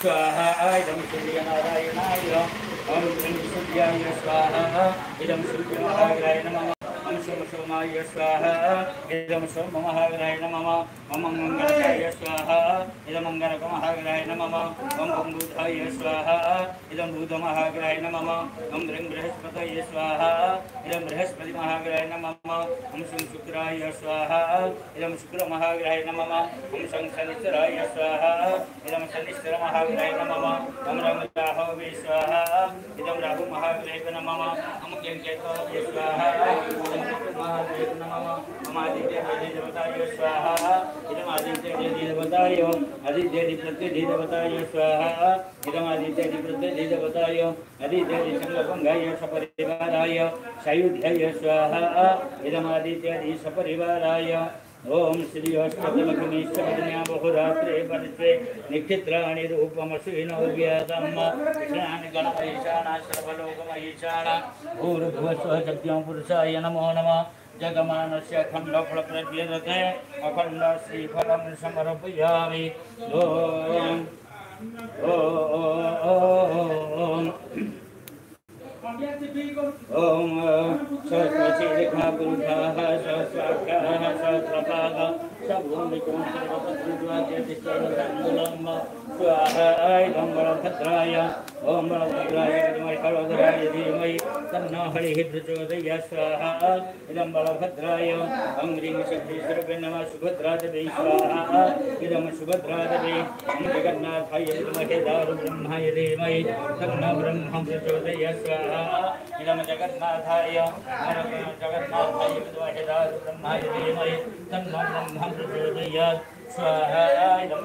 स्वाहा इदं सूर्यनारायणाय ओम सूर्याय स्वाहा इदं सूर्यमहाग्राय नमः ओम सोमाय स्वाहा इदं सोममहाग्राय नमः ओम मंगलाय स्वाहा इदं मंगलमहाग्राय नमः ओम बुधाय स्वाहा इदं बुधमहाग्राय नमः ओम बृहस्पतये स्वाहा इदं बृहस्पतिमहाग्राय नमः ओम शुक्राय स्वाहा इदं शुक्रमहाग्राय नमः ओम शनिश्चराय स्वाहा इदं शनिश्चरमहाग्राय नमः ओम राहुवे स्वाहा इदं राहुमहाग्राय नमः ओम केतवे स्वाहा महादेव नमः ओम आदित्य देवताय स्वाहा इदं आदित्य देवताय आदित्य देवताय स्वाहा इदं आदित्य देवताय आदित्य संगभंगाय सपरिवाराय सायुध्याय स्वाहा इदं आदित्य सपरिवाराय ओम श्री अष्टलक्ष्मीश्वरन्या बहुरात्रे परत्वे नक्षत्राणि रूपमश्विनो व्यातम् कृष्णानि गणमहिषाणा सर्वलोकमहिषाणा भूर्भुवस्वः सत्यं पुरुषाय नमो नमः जगमानस्य अखण्डफलप्रद्यते अखण्ड श्रीफलं समर्पयामि ओम सहस्रशीर्षा पुरुषाः सहस्राक्षाः सहस्रपादाः सभूमिको सर्वपत्रिद्वाद्यतिष्ठन्नम् स्वाहा इदं बलभद्राय ओम बलभद्राय विद्महे बलभद्राय धीमहि तन्नो हरिः प्रचोदयात् स्वाहा इदं बलभद्राय ओम ह्रीं शक्तिस्वरूपिणे नमः सुभद्रादेवी स्वाहा इदं सुभद्रादेवी ओम जगन्नाथाय विद्महे दारुब्रह्माय धीमहि तन्नो ब्रह्म प्रचोदयात् स्वाहा इदं जगन्नाथाय विद्महे दारुब्रह्माय धीमहि तन्नो ब्रह्म प्रचोदयात् स्वाहा इदं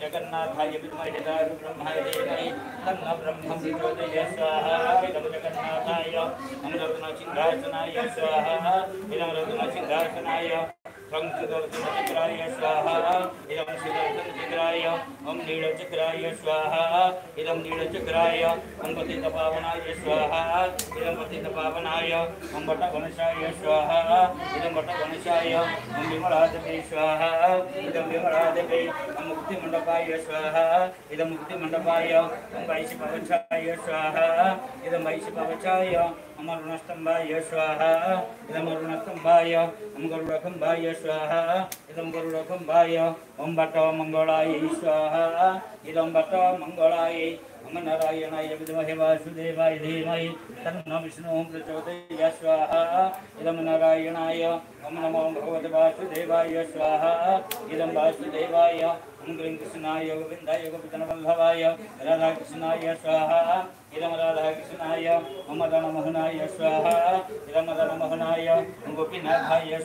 जगन्नाथाय विद्महे दारुब्रह्माय धीमहि तन्नो ब्रह्म प्रचोदयात् स्वाहा इदं जगन्नाथाय रत्नसिंहासनाय स्वाहा इदं रत्नसिंहासनाय संस्कृतचक्राय स्वाहा इदं सुदर्शनचक्राय ओम नीलचक्राय स्वाहा इदं नीलचक्राय ओम पतितपावनाय स्वाहा इदं पतितपावनाय ओम वटवंशाय स्वाहा इदं वटवंशाय ओम विमलादेवी स्वाहा इदं विमलादेवी ओम मुक्तिमण्डपाय स्वाहा इदं मुक्तिमण्डपाय ओम वैशिपवंशाय स्वाहा इदं वैशिपवंशाय ओम अरुणस्तंभाय स्वाहा इदं अरुणस्तंभाय ओम गरुडखंभाय स्वाहा इदं गरुडखंभाय ओम वटमंगलाय स्वाहा इदं वटमंगलाय ओम नारायणाय विद्महे वासुदेवाय धीमहि तन्नो विष्णुः प्रचोदयात् स्वाहा इदं नारायणाय ओम नमो भगवते वासुदेवाय स्वाहा इदं वासुदेवाय ओम कृष्णाय गोविन्दाय गोपितनवल्लभाय राधाकृष्णाय स्वाहा इदं राधाकृष्णाय ओम मदनमोहनाय स्वाहा इदं मदनमोहनाय ओम गोपीनाथाय